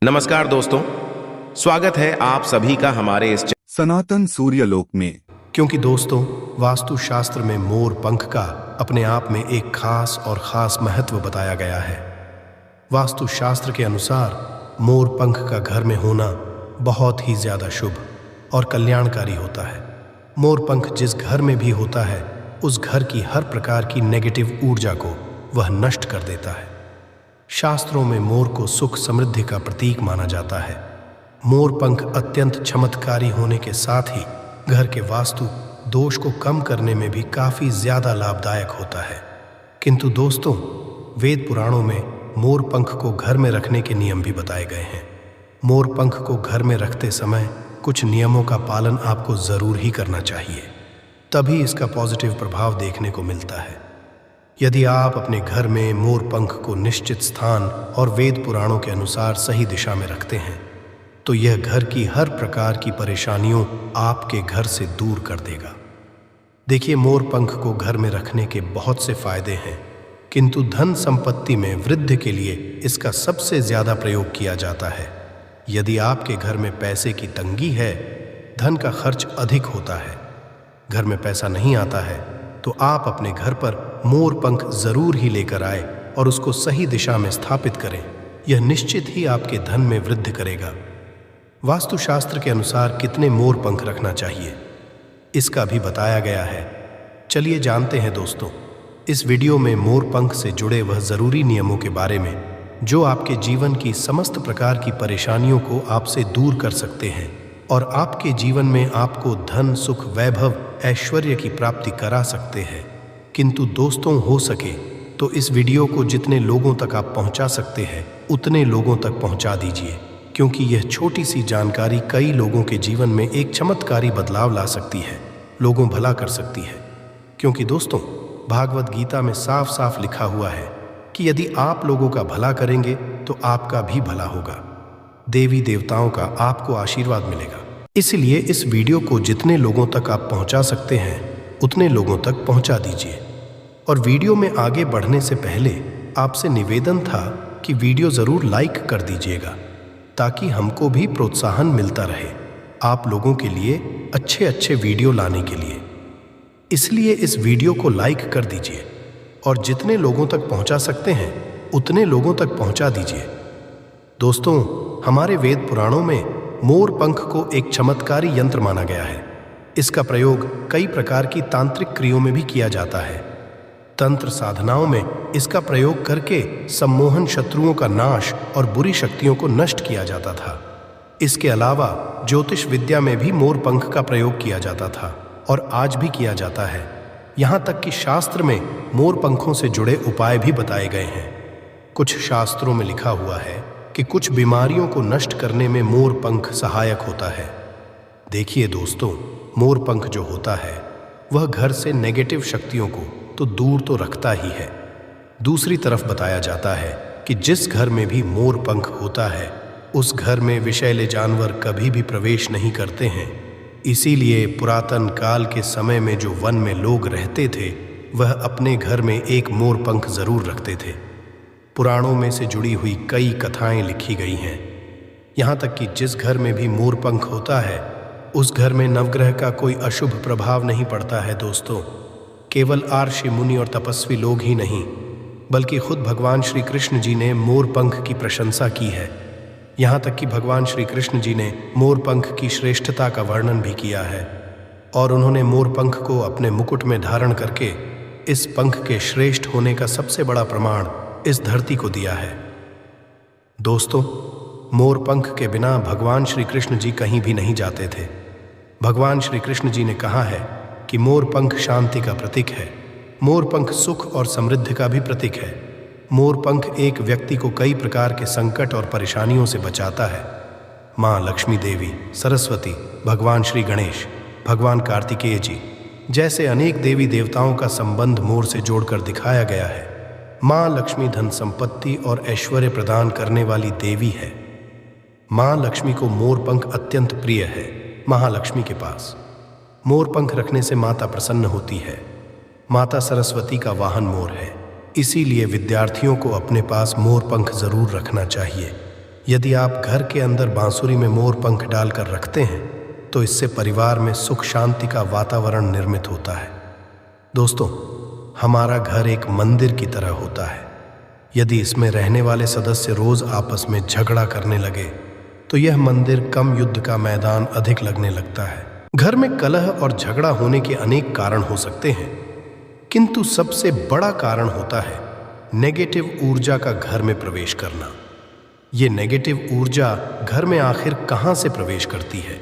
नमस्कार दोस्तों, स्वागत है आप सभी का हमारे इस सनातन सूर्यलोक में। क्योंकि दोस्तों, वास्तुशास्त्र में मोर पंख का अपने आप में एक खास महत्व बताया गया है। वास्तुशास्त्र के अनुसार मोर पंख का घर में होना बहुत ही ज्यादा शुभ और कल्याणकारी होता है। मोर पंख जिस घर में भी होता है, उस घर की हर प्रकार की नेगेटिव ऊर्जा को वह नष्ट कर देता है। शास्त्रों में मोर को सुख समृद्धि का प्रतीक माना जाता है। मोर पंख अत्यंत चमत्कारी होने के साथ ही घर के वास्तु दोष को कम करने में भी काफी ज्यादा लाभदायक होता है। किंतु दोस्तों, वेद पुराणों में मोर पंख को घर में रखने के नियम भी बताए गए हैं। मोर पंख को घर में रखते समय कुछ नियमों का पालन आपको जरूर ही करना चाहिए, तभी इसका पॉजिटिव प्रभाव देखने को मिलता है। यदि आप अपने घर में मोर पंख को निश्चित स्थान और वेद पुराणों के अनुसार सही दिशा में रखते हैं, तो यह घर की हर प्रकार की परेशानियों आपके घर से दूर कर देगा। देखिए, मोर पंख को घर में रखने के बहुत से फायदे हैं, किंतु धन संपत्ति में वृद्धि के लिए इसका सबसे ज्यादा प्रयोग किया जाता है। यदि आपके घर में पैसे की तंगी है, धन का खर्च अधिक होता है, घर में पैसा नहीं आता है, तो आप अपने घर पर मोर पंख जरूर ही लेकर आए और उसको सही दिशा में स्थापित करें। यह निश्चित ही आपके धन में वृद्धि करेगा। वास्तुशास्त्र के अनुसार कितने मोर पंख रखना चाहिए, इसका भी बताया गया है। चलिए जानते हैं दोस्तों, इस वीडियो में मोर पंख से जुड़े वह जरूरी नियमों के बारे में जो आपके जीवन की समस्त प्रकार की परेशानियों को आपसे दूर कर सकते हैं और आपके जीवन में आपको धन, सुख, वैभव, ऐश्वर्य की प्राप्ति करा सकते हैं। किंतु दोस्तों, हो सके तो इस वीडियो को जितने लोगों तक आप पहुंचा सकते हैं उतने लोगों तक पहुंचा दीजिए, क्योंकि यह छोटी सी जानकारी कई लोगों के जीवन में एक चमत्कारी बदलाव ला सकती है, लोगों भला कर सकती है। क्योंकि दोस्तों, भागवत गीता में साफ साफ लिखा हुआ है कि यदि आप लोगों का भला करेंगे तो आपका भी भला होगा, देवी देवताओं का आपको आशीर्वाद मिलेगा। इसलिए इस वीडियो को जितने लोगों तक आप पहुंचा सकते हैं उतने लोगों तक पहुंचा दीजिए। और वीडियो में आगे बढ़ने से पहले आपसे निवेदन था कि वीडियो जरूर लाइक कर दीजिएगा, ताकि हमको भी प्रोत्साहन मिलता रहे आप लोगों के लिए अच्छे वीडियो लाने के लिए। इसलिए इस वीडियो को लाइक कर दीजिए और जितने लोगों तक पहुंचा सकते हैं उतने लोगों तक पहुंचा दीजिए। दोस्तों, हमारे वेद पुराणों में मोर पंख को एक चमत्कारी यंत्र माना गया है। इसका प्रयोग कई प्रकार की तांत्रिक क्रियाओं में भी किया जाता है। तंत्र साधनाओं में इसका प्रयोग करके सम्मोहन, शत्रुओं का नाश और बुरी शक्तियों को नष्ट किया जाता था। इसके अलावा ज्योतिष विद्या में भी मोर पंख का प्रयोग किया जाता था और आज भी किया जाता है। यहाँ तक कि शास्त्र में मोर पंखों से जुड़े उपाय भी बताए गए हैं। कुछ शास्त्रों में लिखा हुआ है कि कुछ बीमारियों को नष्ट करने में मोर पंख सहायक होता है। देखिए दोस्तों, मोर पंख जो होता है वह घर से नेगेटिव शक्तियों को तो दूर तो रखता ही है। दूसरी तरफ बताया जाता है कि जिस घर में भी मोर पंख होता है उस घर में विषैले जानवर कभी भी प्रवेश नहीं करते हैं। इसीलिए पुरातन काल के समय में जो वन में लोग रहते थे वह अपने घर में एक मोर पंख जरूर रखते थे। पुराणों में से जुड़ी हुई कई कथाएं लिखी गई हैं। यहाँ तक कि जिस घर में भी मोर पंख होता है उस घर में नवग्रह का कोई अशुभ प्रभाव नहीं पड़ता है। दोस्तों, केवल आर्षि, मुनि और तपस्वी लोग ही नहीं, बल्कि खुद भगवान श्री कृष्ण जी ने मोर पंख की प्रशंसा की है। यहाँ तक कि भगवान श्री कृष्ण जी ने मोर पंख की श्रेष्ठता का वर्णन भी किया है और उन्होंने मोर पंख को अपने मुकुट में धारण करके इस पंख के श्रेष्ठ होने का सबसे बड़ा प्रमाण इस धरती को दिया है। दोस्तों, मोर पंख के बिना भगवान श्री कृष्ण जी कहीं भी नहीं जाते थे। भगवान श्री कृष्ण जी ने कहा है कि मोर पंख शांति का प्रतीक है, मोर पंख सुख और समृद्धि का भी प्रतीक है। मोर पंख एक व्यक्ति को कई प्रकार के संकट और परेशानियों से बचाता है। माँ लक्ष्मी देवी, सरस्वती, भगवान श्री गणेश, भगवान कार्तिकेय जी जैसे अनेक देवी देवताओं का संबंध मोर से जोड़कर दिखाया गया है। माँ लक्ष्मी धन संपत्ति और ऐश्वर्य प्रदान करने वाली देवी है। माँ लक्ष्मी को मोर पंख अत्यंत प्रिय है। महालक्ष्मी के पास मोर पंख रखने से माता प्रसन्न होती है। माता सरस्वती का वाहन मोर है, इसीलिए विद्यार्थियों को अपने पास मोर पंख जरूर रखना चाहिए। यदि आप घर के अंदर बांसुरी में मोर पंख डालकर रखते हैं तो इससे परिवार में सुख शांति का वातावरण निर्मित होता है। दोस्तों, हमारा घर एक मंदिर की तरह होता है। यदि इसमें रहने वाले सदस्य रोज आपस में झगड़ा करने लगे तो यह मंदिर कम युद्ध का मैदान अधिक लगने लगता है। घर में कलह और झगड़ा होने के अनेक कारण हो सकते हैं, किंतु सबसे बड़ा कारण होता है नेगेटिव ऊर्जा का घर में प्रवेश करना। ये नेगेटिव ऊर्जा घर में आखिर कहां से प्रवेश करती है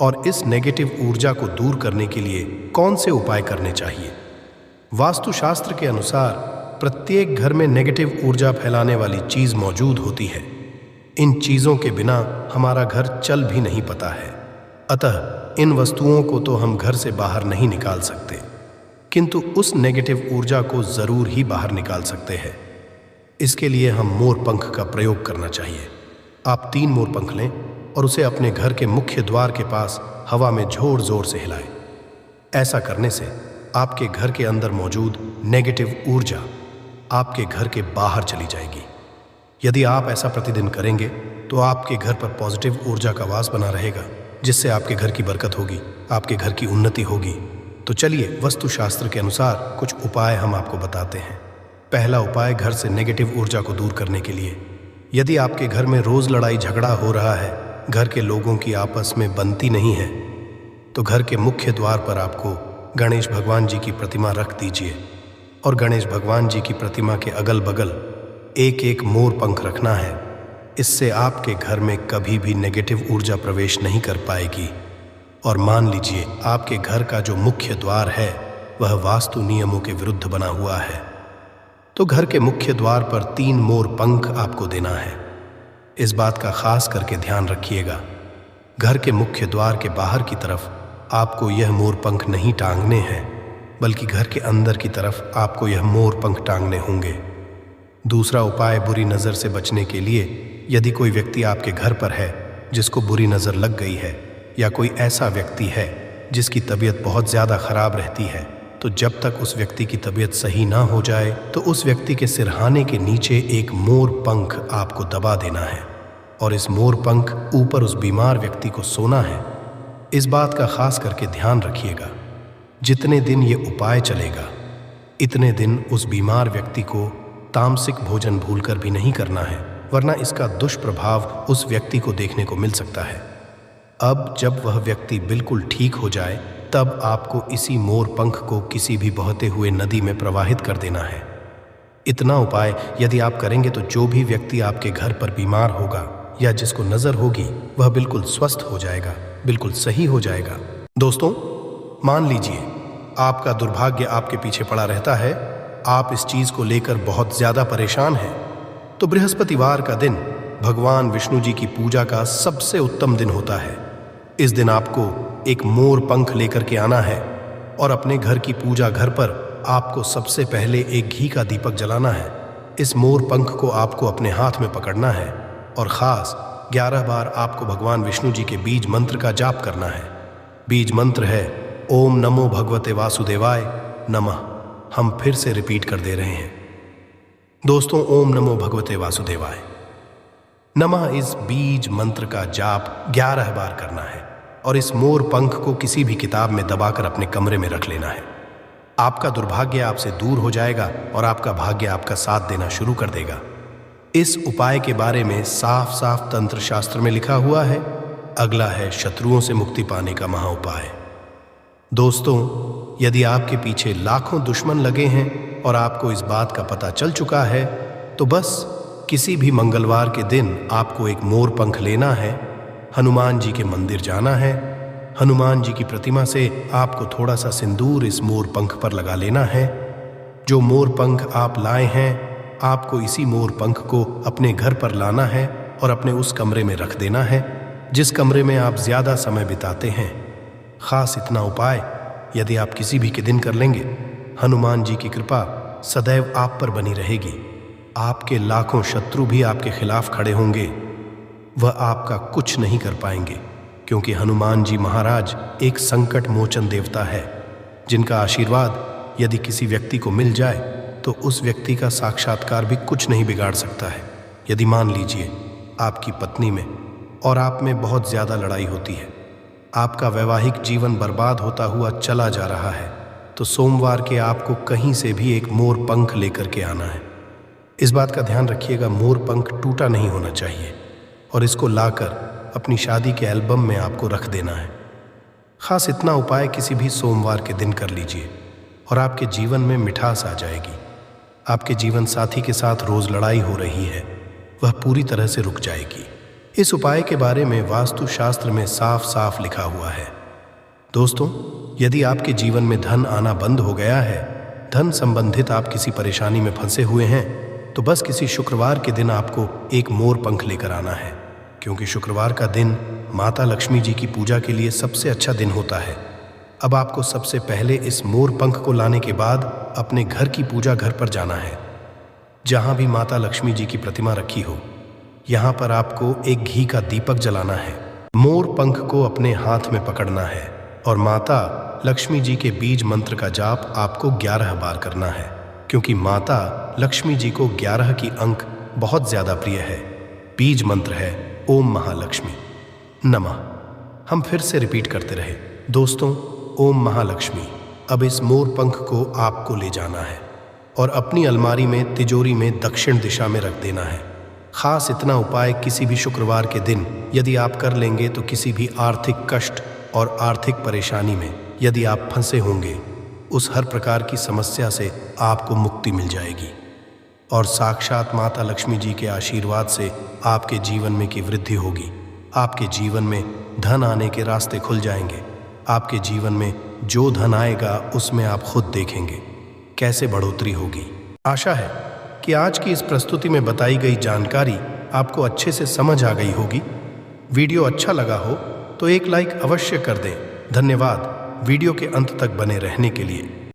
और इस नेगेटिव ऊर्जा को दूर करने के लिए कौन से उपाय करने चाहिए? वास्तुशास्त्र के अनुसार प्रत्येक घर में नेगेटिव ऊर्जा फैलाने वाली चीज मौजूद होती है। इन चीजों के बिना हमारा घर चल भी नहीं पाता है। अतः इन वस्तुओं को तो हम घर से बाहर नहीं निकाल सकते, किंतु उस नेगेटिव ऊर्जा को जरूर ही बाहर निकाल सकते हैं। इसके लिए हम मोर पंख का प्रयोग करना चाहिए। आप 3 मोर पंख लें और उसे अपने घर के मुख्य द्वार के पास हवा में जोर जोर से हिलाएं। ऐसा करने से आपके घर के अंदर मौजूद नेगेटिव ऊर्जा आपके घर के बाहर चली जाएगी। यदि आप ऐसा प्रतिदिन करेंगे तो आपके घर पर पॉजिटिव ऊर्जा का वास बना रहेगा, जिससे आपके घर की बरकत होगी, आपके घर की उन्नति होगी। तो चलिए वास्तुशास्त्र के अनुसार कुछ उपाय हम आपको बताते हैं। पहला उपाय घर से नेगेटिव ऊर्जा को दूर करने के लिए। यदि आपके घर में रोज लड़ाई झगड़ा हो रहा है, घर के लोगों की आपस में बनती नहीं है, तो घर के मुख्य द्वार पर आपको गणेश भगवान जी की प्रतिमा रख दीजिए और गणेश भगवान जी की प्रतिमा के अगल बगल एक एक मोर पंख रखना है। इससे आपके घर में कभी भी नेगेटिव ऊर्जा प्रवेश नहीं कर पाएगी। और मान लीजिए आपके घर का जो मुख्य द्वार है वह वास्तु नियमों के विरुद्ध बना हुआ है, तो घर के मुख्य द्वार पर 3 मोर पंख आपको देना है। इस बात का खास करके ध्यान रखिएगा, घर के मुख्य द्वार के बाहर की तरफ आपको यह मोर पंख नहीं टांगने हैं, बल्कि घर के अंदर की तरफ आपको यह मोर पंख टांगने होंगे। दूसरा उपाय बुरी नज़र से बचने के लिए, यदि कोई व्यक्ति आपके घर पर है जिसको बुरी नज़र लग गई है, या कोई ऐसा व्यक्ति है जिसकी तबीयत बहुत ज़्यादा खराब रहती है, तो जब तक उस व्यक्ति की तबीयत सही ना हो जाए तो उस व्यक्ति के सिरहाने के नीचे एक मोर पंख आपको दबा देना है और इस मोर पंख ऊपर उस बीमार व्यक्ति को सोना है। इस बात का खास करके ध्यान रखिएगा, जितने दिन ये उपाय चलेगा इतने दिन उस बीमार व्यक्ति को तामसिक भोजन भूलकर भी नहीं करना है, वरना इसका दुष्प्रभाव उस व्यक्ति को देखने को मिल सकता है। अब जब वह व्यक्ति बिल्कुल ठीक हो जाए तब आपको इसी मोर पंख को किसी भी बहते हुए नदी में प्रवाहित कर देना है। इतना उपाय यदि आप करेंगे तो जो भी व्यक्ति आपके घर पर बीमार होगा या जिसको नजर होगी वह बिल्कुल स्वस्थ हो जाएगा, बिल्कुल सही हो जाएगा। दोस्तों, मान लीजिए आपका दुर्भाग्य आपके पीछे पड़ा रहता है, आप इस चीज को लेकर बहुत ज्यादा परेशान हैं, तो बृहस्पतिवार का दिन भगवान विष्णु जी की पूजा का सबसे उत्तम दिन होता है। इस दिन आपको एक मोर पंख लेकर के आना है और अपने घर की पूजा घर पर आपको सबसे पहले एक घी का दीपक जलाना है। इस मोर पंख को आपको अपने हाथ में पकड़ना है और खास 11 बार आपको भगवान विष्णु जी के बीज मंत्र का जाप करना है। बीज मंत्र है ओम नमो भगवते वासुदेवाय नमः। हम फिर से रिपीट कर दे रहे हैं दोस्तों, ओम नमो भगवते वासुदेवाय नमः। इस बीज मंत्र का जाप 11 बार करना है और इस मोर पंख को किसी भी किताब में दबाकर अपने कमरे में रख लेना है। आपका दुर्भाग्य आपसे दूर हो जाएगा और आपका भाग्य आपका साथ देना शुरू कर देगा। इस उपाय के बारे में साफ साफ तंत्र शास्त्र में लिखा हुआ है। अगला है शत्रुओं से मुक्ति पाने का महा उपाय। दोस्तों, यदि आपके पीछे लाखों दुश्मन लगे हैं और आपको इस बात का पता चल चुका है, तो बस किसी भी मंगलवार के दिन आपको एक मोर पंख लेना है, हनुमान जी के मंदिर जाना है, हनुमान जी की प्रतिमा से आपको थोड़ा सा सिंदूर इस मोर पंख पर लगा लेना है। जो मोर पंख आप लाए हैं, आपको इसी मोर पंख को अपने घर पर लाना है और अपने उस कमरे में रख देना है जिस कमरे में आप ज्यादा समय बिताते हैं। खास इतना उपाय यदि आप किसी भी के दिन कर लेंगे, हनुमान जी की कृपा सदैव आप पर बनी रहेगी। आपके लाखों शत्रु भी आपके खिलाफ खड़े होंगे, वह आपका कुछ नहीं कर पाएंगे, क्योंकि हनुमान जी महाराज एक संकट मोचन देवता है, जिनका आशीर्वाद यदि किसी व्यक्ति को मिल जाए तो उस व्यक्ति का साक्षात्कार भी कुछ नहीं बिगाड़ सकता है। यदि मान लीजिए आपकी पत्नी में और आप में बहुत ज़्यादा लड़ाई होती है, आपका वैवाहिक जीवन बर्बाद होता हुआ चला जा रहा है, तो सोमवार के आपको कहीं से भी एक मोर पंख लेकर के आना है। इस बात का ध्यान रखिएगा, मोर पंख टूटा नहीं होना चाहिए और इसको लाकर अपनी शादी के एल्बम में आपको रख देना है। खास इतना उपाय किसी भी सोमवार के दिन कर लीजिए और आपके जीवन में मिठास आ जाएगी। आपके जीवन साथी के साथ रोज लड़ाई हो रही है, वह पूरी तरह से रुक जाएगी। इस उपाय के बारे में वास्तु शास्त्र में साफ साफ लिखा हुआ है। दोस्तों, यदि आपके जीवन में धन आना बंद हो गया है, धन संबंधित आप किसी परेशानी में फंसे हुए हैं, तो बस किसी शुक्रवार के दिन आपको एक मोर पंख लेकर आना है, क्योंकि शुक्रवार का दिन माता लक्ष्मी जी की पूजा के लिए सबसे अच्छा दिन होता है। अब आपको सबसे पहले इस मोर पंख को लाने के बाद अपने घर की पूजा घर पर जाना है। जहां भी माता लक्ष्मी जी की प्रतिमा रखी हो, यहां पर आपको एक घी का दीपक जलाना है। मोर पंख को अपने हाथ में पकड़ना है और माता लक्ष्मी जी के बीज मंत्र का जाप आपको 11 बार करना है, क्योंकि माता लक्ष्मी जी को 11 की अंक बहुत ज्यादा प्रिय है। बीज मंत्र है ओम महालक्ष्मी नमः। हम फिर से रिपीट करते रहे। दोस्तों, ओम महालक्ष्मी। अब इस मोर पंख को आपको ले जाना है और अपनी अलमारी में तिजोरी में दक्षिण दिशा में रख देना है। खास इतना उपाय किसी भी शुक्रवार के दिन यदि आप कर लेंगे तो किसी भी आर्थिक कष्ट और आर्थिक परेशानी में यदि आप फंसे होंगे, उस हर प्रकार की समस्या से आपको मुक्ति मिल जाएगी और साक्षात माता लक्ष्मी जी के आशीर्वाद से आपके जीवन में की वृद्धि होगी। आपके जीवन में धन आने के रास्ते खुल जाएंगे। आपके जीवन में जो धन आएगा उसमें आप खुद देखेंगे कैसे बढ़ोतरी होगी। आशा है कि आज की इस प्रस्तुति में बताई गई जानकारी आपको अच्छे से समझ आ गई होगी। वीडियो अच्छा लगा हो तो एक लाइक अवश्य कर दें। धन्यवाद वीडियो के अंत तक बने रहने के लिए।